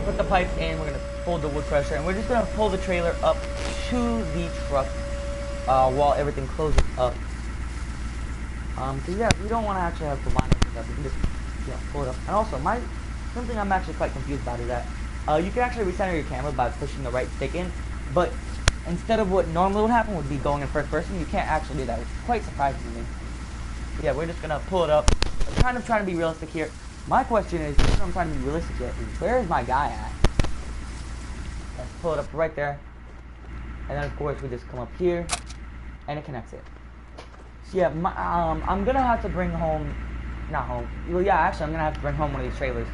Speaker 1: put the pipe in. We're gonna pull the wood crusher, and we're just gonna pull the trailer up to the truck while everything closes up. Cause yeah, we don't want to actually have to line everything up. We can just pull it up. And also, something I'm actually quite confused about is that you can actually recenter your camera by pushing the right stick in, but instead of what normally would happen would be going in first person, you can't actually do that, which is quite surprising to me. Yeah, we're just gonna pull it up. I'm kind of trying to be realistic here. My question is, I'm trying to be realistic here, is where is my guy at? Let's pull it up right there. And then of course we just come up here and it connects it. So yeah, I'm gonna have to bring home, not home, well yeah, actually I'm gonna have to bring home one of these trailers.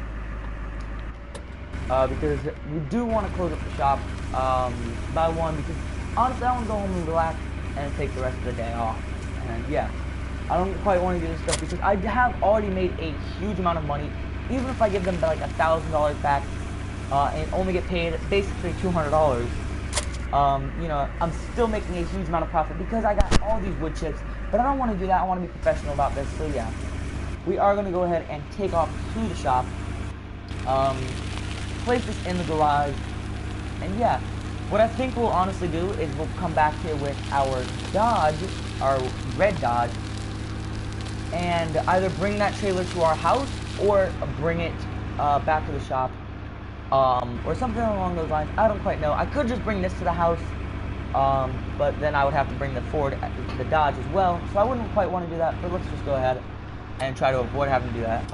Speaker 1: Because we do want to close up the shop by 1, because honestly I want to go home and relax and take the rest of the day off. And yeah, I don't quite want to do this stuff because I have already made a huge amount of money. Even if I give them like $1,000 back and only get paid basically $200, you know, I'm still making a huge amount of profit because I got all these wood chips. But I don't want to do that. I want to be professional about this. So yeah, we are going to go ahead and take off to the shop. Place this in the garage. And yeah, what I think we'll honestly do is we'll come back here with our Dodge, our red Dodge, and either bring that trailer to our house or bring it back to the shop, or something along those lines. I don't quite know. I could just bring this to the house, but then I would have to bring the the Dodge as well, so I wouldn't quite want to do that, but let's just go ahead and try to avoid having to do that.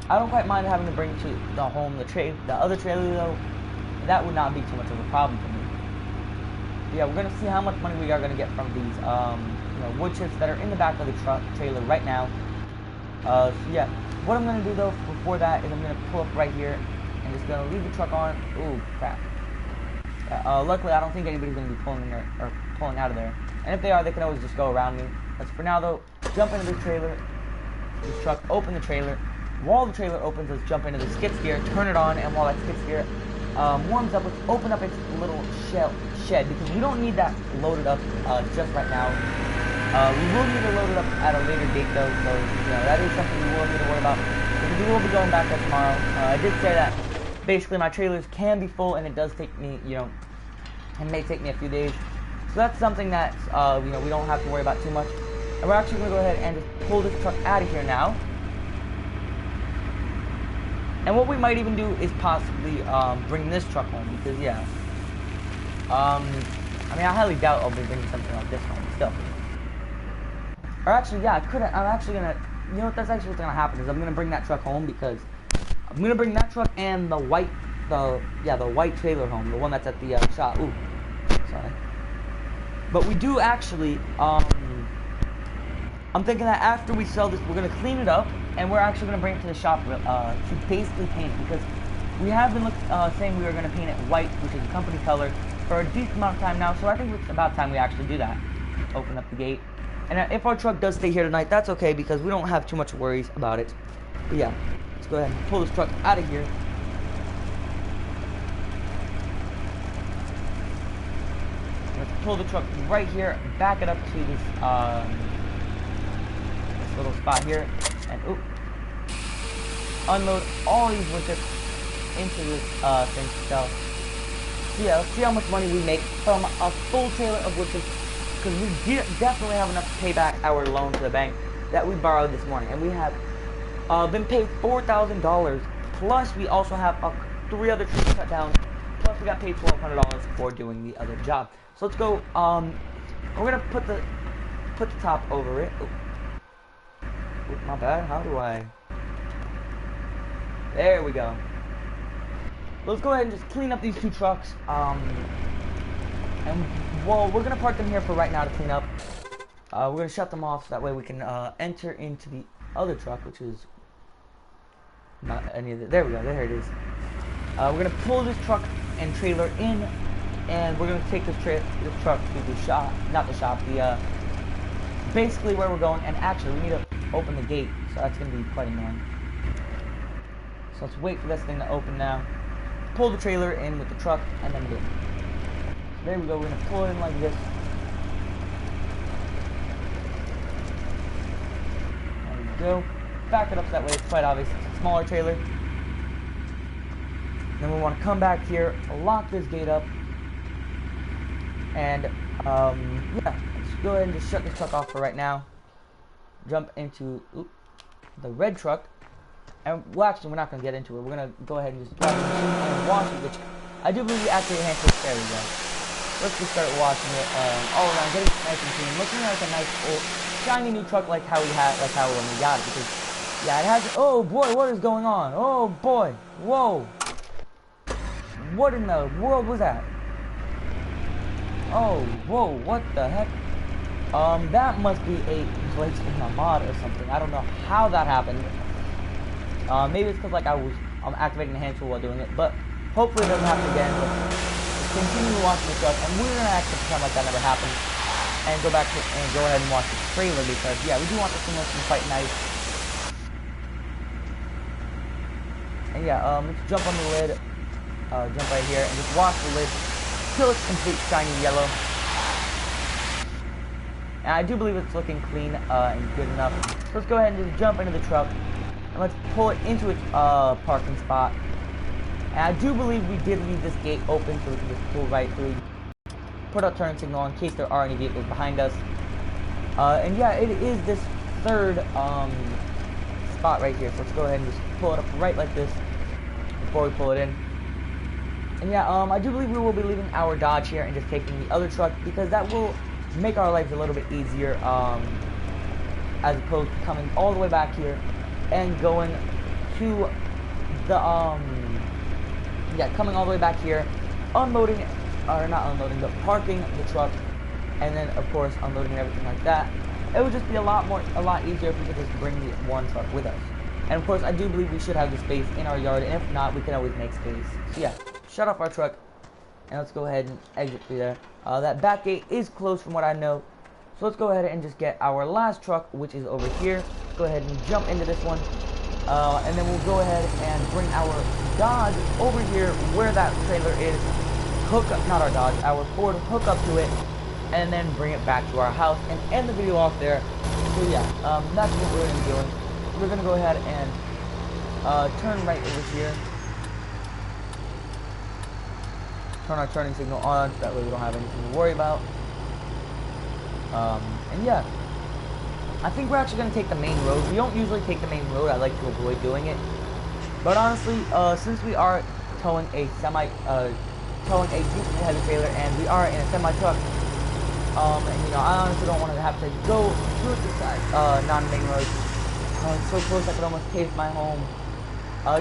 Speaker 1: I don't quite mind having to bring to the home the other trailer though. That would not be too much of a problem for me. But yeah, we're going to see how much money we are going to get from these you know, wood chips that are in the back of the trailer right now. So yeah, what I'm going to do though before that is I'm going to pull up right here and just going to leave the truck on. Ooh, crap. Luckily, I don't think anybody's going to be pulling in there or pulling out of there. And if they are, they can always just go around me. As for now, though, jump into the trailer, this truck, open the trailer. While the trailer opens, let's jump into the skid steer, turn it on, and while that skid steer warms up, let's open up its little shed because we don't need that loaded up just right now. We will need to load it up at a later date, though, so you know, that is something we will need to worry about because we will be going back there tomorrow. I did say that. Basically, my trailers can be full, and it does take me, you know, it may take me a few days. So that's something that, you know, we don't have to worry about too much. And we're actually going to go ahead and just pull this truck out of here now. And what we might even do is possibly bring this truck home, because, yeah. I mean, I highly doubt I'll be bringing something like this home still. Or actually, yeah, I'm actually going to, you know what, that's actually what's going to happen, is I'm going to bring that truck home, because I'm gonna bring that truck and the white trailer home, the one that's at the shop. Ooh, sorry. But we do actually, I'm thinking that after we sell this, we're gonna clean it up, and we're actually gonna bring it to the shop to basically paint it, because we have been saying we were gonna paint it white, which is the company color, for a decent amount of time now. So I think it's about time we actually do that. Open up the gate, and if our truck does stay here tonight, that's okay because we don't have too much worries about it. But yeah. Let's go ahead and pull this truck out of here. Let's pull the truck right here, back it up to this little spot here, and unload all these wood chips into this thing to sell. So yeah, let's see how much money we make from a full trailer of wood chips, because we definitely have enough to pay back our loan to the bank that we borrowed this morning, and we have been paid $4,000, plus we also have 3 other trees cut down, plus we got paid $1,200 for doing the other job. So let's go, we're gonna put the top over it. Ooh, my bad, how do I? There we go. Let's go ahead and just clean up these 2 trucks, and well, we're gonna park them here for right now to clean up. We're gonna shut them off so that way we can enter into the other truck, which is not any of the, there we go, there it is. We're gonna pull this truck and trailer in, and we're gonna take this truck to the shop, not the shop, the basically where we're going. And actually, we need to open the gate, so that's gonna be quite annoying. So let's wait for this thing to open now. Pull the trailer in with the truck, and then boom. So there we go. We're gonna pull it in like this. go. Back it up so that way it's quite obvious it's a smaller trailer. Then we want to come back here, lock this gate up, and yeah, let's go ahead and just shut this truck off for right now. Jump into the red truck, and well, actually, we're not going to get into it. We're going to go ahead and just grab the machine and wash it, which I do believe we actually handled. There we go. Let's just start washing it all around, getting it nice and clean, looking like a nice old shiny new truck, like how we had, like how when we got it. Because yeah, it has. Oh boy, what is going on? Oh boy, whoa! What in the world was that? Oh, whoa, what the heck? That must be a glitch in a mod or something. I don't know how that happened. Maybe it's because like I'm activating the hand tool while doing it, but hopefully it doesn't happen again. Let's continue watching the truck, and we're gonna actually pretend like that never happened, and go back to and go ahead and watch the trailer because yeah, we do want this thing looking quite nice. And yeah, let's jump on the lid, jump right here, and just wash the lid till it's complete shiny yellow. And I do believe it's looking clean and good enough. So let's go ahead and just jump into the truck, and let's pull it into its parking spot. And I do believe we did leave this gate open so we can just pull right through. Put our turn signal in case there are any vehicles behind us. And yeah, it is this third spot right here. So let's go ahead and just pull it up right like this before we pull it in. And yeah, I do believe we will be leaving our Dodge here and just taking the other truck because that will make our lives a little bit easier as opposed to coming all the way back here and going to the coming all the way back here, unloading, or not unloading, but parking the truck, and then of course unloading and everything like that. It would just be a lot easier if we could just bring the one truck with us. And of course I do believe we should have the space in our yard, and if not, we can always make space. So yeah, shut off our truck, and let's go ahead and exit through there. That back gate is closed from what I know, so let's go ahead and just get our last truck, which is over here. Let's go ahead and jump into this one. And then we'll go ahead and bring our Dodge over here where that trailer is, hook up, not our Dodge, our Ford, hook up to it, and then bring it back to our house and end the video off there. So yeah, that's what we're going to be doing. We're going to go ahead and turn right over here. Turn our turning signal on so that way we don't have anything to worry about. And yeah, I think we're actually going to take the main road. We don't usually take the main road. I like to avoid doing it. But honestly, since we are towing a decently heavy trailer and we are in a semi-truck, and you know, I honestly don't want to have to go through the side, non-main road. It's so close I could almost taste my home.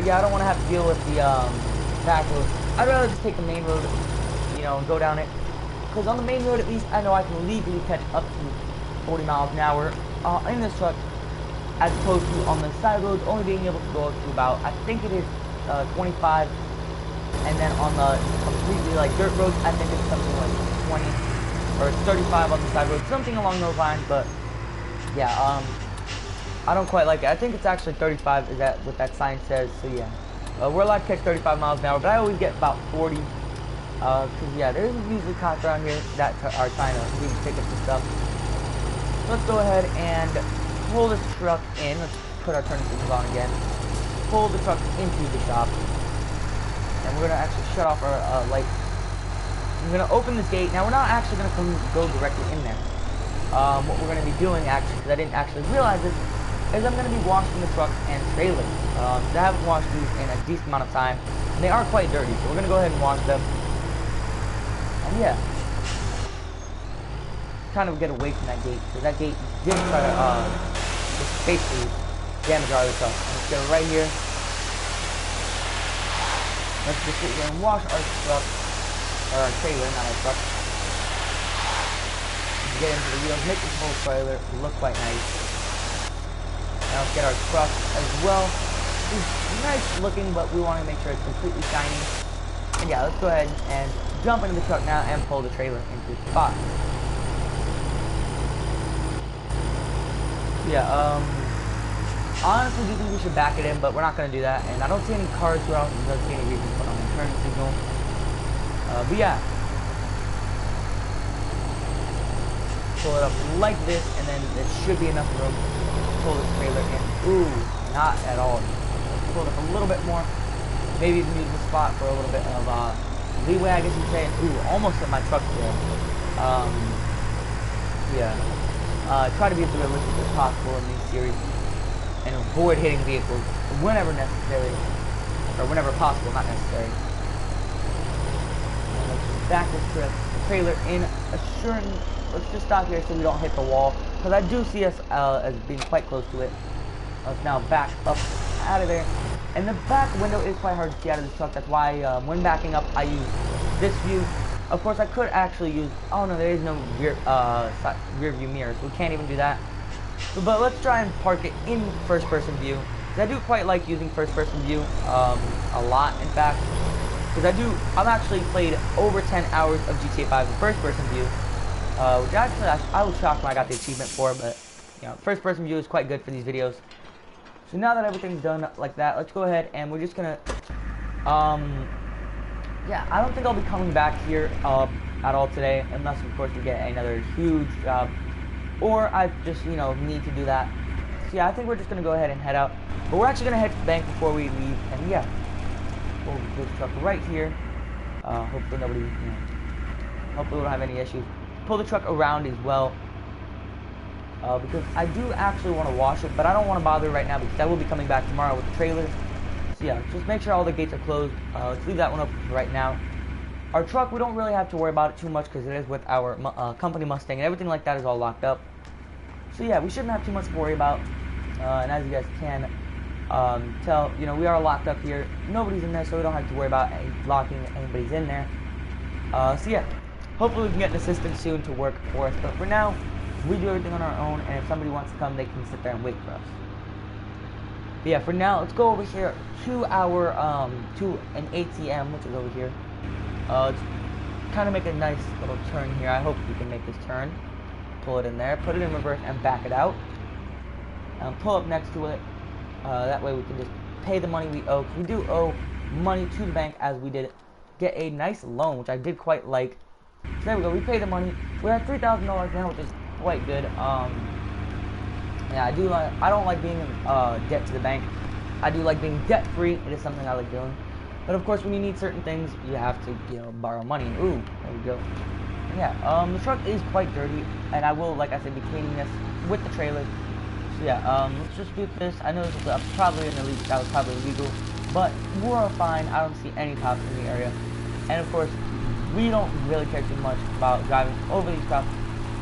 Speaker 1: Yeah, I don't want to have to deal with the back road. I'd rather just take the main road, you know, and go down it. Because on the main road, at least I know I can legally catch up to 40 miles an hour in this truck, as opposed to on the side roads only being able to go up to about, I think it is 25, and then on the completely like dirt roads, I think it's something like 20 or 35 on the side roads, something along those lines. But yeah, I don't quite like it. I think it's actually 35 is that what that sign says. So yeah, we're allowed to catch 35 miles an hour, but I always get about 40. Because yeah, there's usually cops around here that are trying to give tickets and stuff. So let's go ahead and pull this truck in. Let's put our turning signals on again. Pull the truck into the shop. And we're going to actually shut off our light. I'm going to open this gate. Now we're not actually going to go directly in there. What we're going to be doing actually, because I didn't actually realize this, is I'm going to be washing the trucks and trailers. I haven't washed these in a decent amount of time. And they are quite dirty, so we're going to go ahead and wash them. And yeah, kind of get away from that gate, because that gate did try to just basically damage our other truck. Let's get it right here. Let's just sit here and wash our truck, or our trailer, not our truck. Get into the wheels, make this whole trailer look quite nice. Now let's get our truck as well. It's nice looking, but we want to make sure it's completely shiny. And yeah, let's go ahead and jump into the truck now and pull the trailer into its spot. Yeah, honestly, do think we should back it in, but we're not going to do that. And I don't see any cars throughout, and I don't see any reason to put on the turn signal. But yeah. pull it up like this, and then there should be enough room to pull this trailer in. Ooh, not at all. Let's pull it up a little bit more. Maybe even use the spot for a little bit of leeway, I guess you'd say. Ooh, almost hit my truck there. Yeah. Try to be as realistic as possible in these series and avoid hitting vehicles whenever necessary, or whenever possible, not necessary. And let's just back this trailer in, assuring. Let's just stop here so we don't hit the wall, because I do see us as being quite close to it. Let's now back up out of there. And the back window is quite hard to see out of this truck. That's why when backing up, I use this view. Of course, I could actually use. Oh no, there is no rear view mirror, so we can't even do that. But let's try and park it in first person view. I do quite like using first person view a lot, in fact, because I've actually played over 10 hours of GTA 5 in first person view, which actually I was shocked when I got the achievement for. But you know, first person view is quite good for these videos. So now that everything's done like that, let's go ahead and we're just gonna, yeah, I don't think I'll be coming back here at all today, unless of course we get another huge job, or I just, you know, need to do that. So yeah, I think we're just gonna go ahead and head out, but we're actually gonna head to the bank before we leave, and yeah, pull this truck right here. Hopefully nobody, you know, hopefully we don't have any issues. Pull the truck around as well. Because I do actually want to wash it, but I don't want to bother right now because I will be coming back tomorrow with the trailer. So yeah, just make sure all the gates are closed. Let's leave that one open for right now. Our truck, we don't really have to worry about it too much because it is with our company Mustang, and everything like that is all locked up. So yeah, we shouldn't have too much to worry about. And as you guys can tell, you know, we are locked up here. Nobody's in there, so we don't have to worry about locking anybody's in there. So yeah, hopefully we can get an assistant soon to work for us. But for now, we do everything on our own, and if somebody wants to come, they can sit there and wait for us. But yeah, for now, let's go over here to our to an ATM, which is over here. Let's kind of make a nice little turn here. I hope we can make this turn. Pull it in there, put it in reverse, and back it out. Pull up next to it. That way we can just pay the money we owe. 'Cause we do owe money to the bank, as we did get a nice loan, which I did quite like. So there we go. We pay the money. We're at $3,000 now, which is quite good. Yeah, I don't like being in debt to the bank. I do like being debt free. It is something I like doing. But of course, when you need certain things, you have to, you know, borrow money. Ooh, there we go. Yeah, the truck is quite dirty, and I will, like I said, be cleaning this with the trailer. So yeah, let's just do this. I know this is probably that was probably illegal, but we're fine. I don't see any cops in the area, and of course, we don't really care too much about driving over these cops,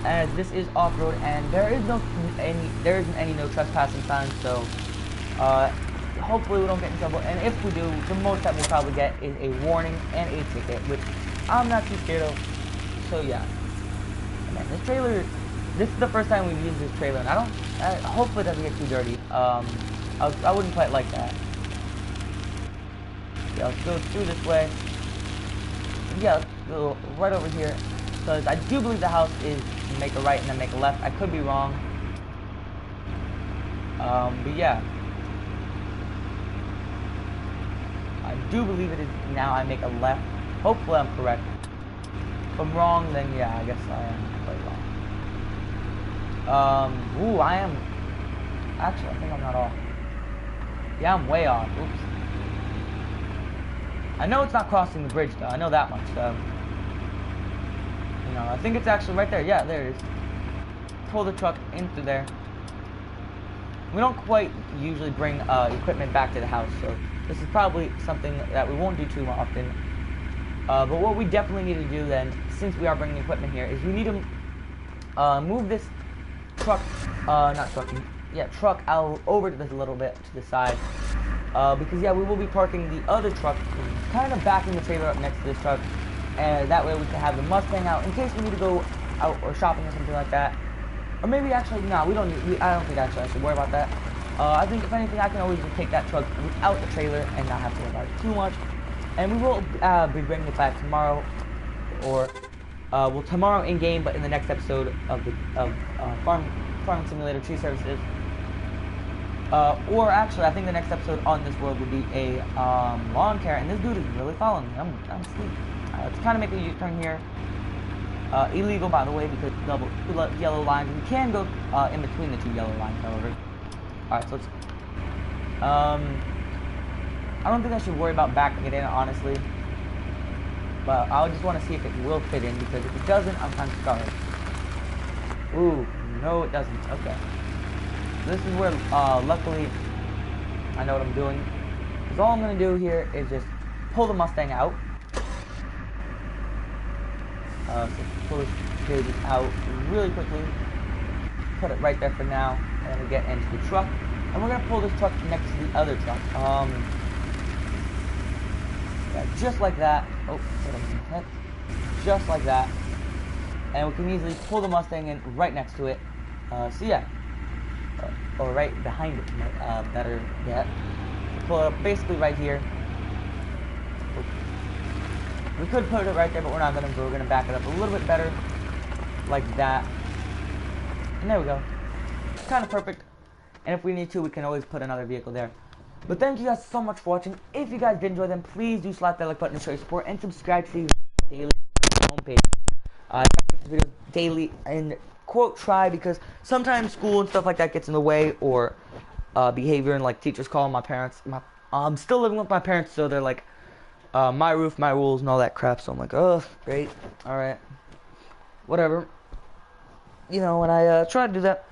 Speaker 1: as this is off-road and there isn't any no trespassing signs. So hopefully we don't get in trouble, and if we do, the most that we'll probably get is a warning and a ticket, which I'm not too scared of. So yeah, man, this trailer, this is the first time we've used this trailer, and hopefully it doesn't get too dirty. I wouldn't quite like that. Yeah, let's go through this way. Yeah, let's go right over here, because I do believe the house is make a right and then make a left. I could be wrong. But yeah, I do believe it is now I make a left. Hopefully I'm correct. If I'm wrong, then yeah, I guess I am quite wrong. Ooh, I am. Actually, I think I'm not off. Yeah, I'm way off. Oops. I know it's not crossing the bridge, though. I know that much. So, you know, I think it's actually right there. Yeah, there it is. Pull the truck into there. We don't quite usually bring equipment back to the house, so this is probably something that we won't do too often. But what we definitely need to do then, since we are bringing equipment here, is we need to move this truck, truck out over to this a little bit to the side. Because yeah, we will be parking the other truck, kind of backing the trailer up next to this truck, and that way we can have the Mustang out in case we need to go out or shopping or something like that. Or maybe actually, no, I don't think actually I should worry about that. I think if anything, I can always just take that truck without the trailer and not have to worry about it too much. And we will be bringing it back tomorrow, or well, tomorrow in game, but in the next episode of Farming Simulator Tree Services. Or actually, I think the next episode on this world would be a lawn care, and this dude is really following me. I'm asleep. Let's kind of make a U-turn here. Illegal, by the way, because double yellow lines. We can go in between the two yellow lines, however. Alright, so let's... I don't think I should worry about backing it in, honestly. But I just want to see if it will fit in, because if it doesn't, I'm kind of scarred. Ooh, no it doesn't. Okay. This is where, luckily, I know what I'm doing. Because all I'm going to do here is just pull the Mustang out. So pull this baby out really quickly. Put it right there for now. And then we get into the truck. And we're going to pull this truck next to the other truck. Yeah, just like that. Oh, hit him in the head. Just like that. And we can easily pull the Mustang in right next to it. So yeah. Or right behind it. Better yet. Pull it up basically right here. We could put it right there, but we're not going to. We're going to back it up a little bit better. Like that. And there we go. It's kind of perfect. And if we need to, we can always put another vehicle there. But thank you guys so much for watching. If you guys did enjoy them, please do slap that like button to show your support. And subscribe to the daily homepage. Videos daily. And quote try, because sometimes school and stuff like that gets in the way. Or behavior, and like teachers calling my parents. I'm still living with my parents, so they're like, my roof, my rules, and all that crap. So I'm like, oh, great, all right, whatever. You know, and I try to do that.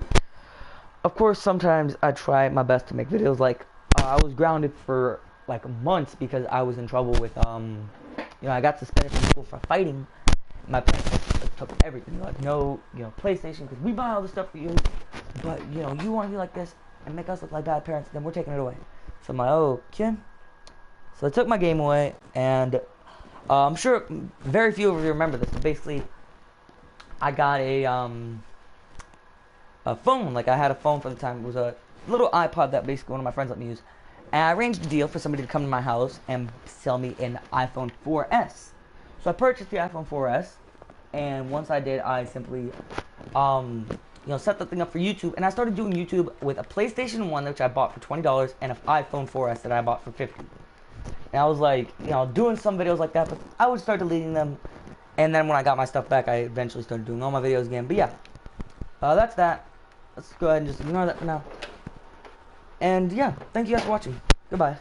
Speaker 1: Of course, sometimes I try my best to make videos. Like, I was grounded for like months because I was in trouble with, you know, I got suspended from school for fighting. My parents took everything. Like, no, you know, PlayStation, because we buy all the stuff for you, but you know, you want to be like this and make us look like bad parents, then we're taking it away. So I'm like, oh, Kim. So I took my game away, and I'm sure very few of you remember this. So basically, I got a phone. Like, I had a phone for the time. It was a little iPod that basically one of my friends let me use. And I arranged a deal for somebody to come to my house and sell me an iPhone 4S. So I purchased the iPhone 4S, and once I did, I simply, you know, set the thing up for YouTube, and I started doing YouTube with a PlayStation 1, which I bought for $20, and an iPhone 4S that I bought for $50. And I was like, you know, doing some videos like that, but I would start deleting them, and then when I got my stuff back, I eventually started doing all my videos again. But yeah, that's that. Let's go ahead and just ignore that for now. And yeah, thank you guys for watching. Goodbye.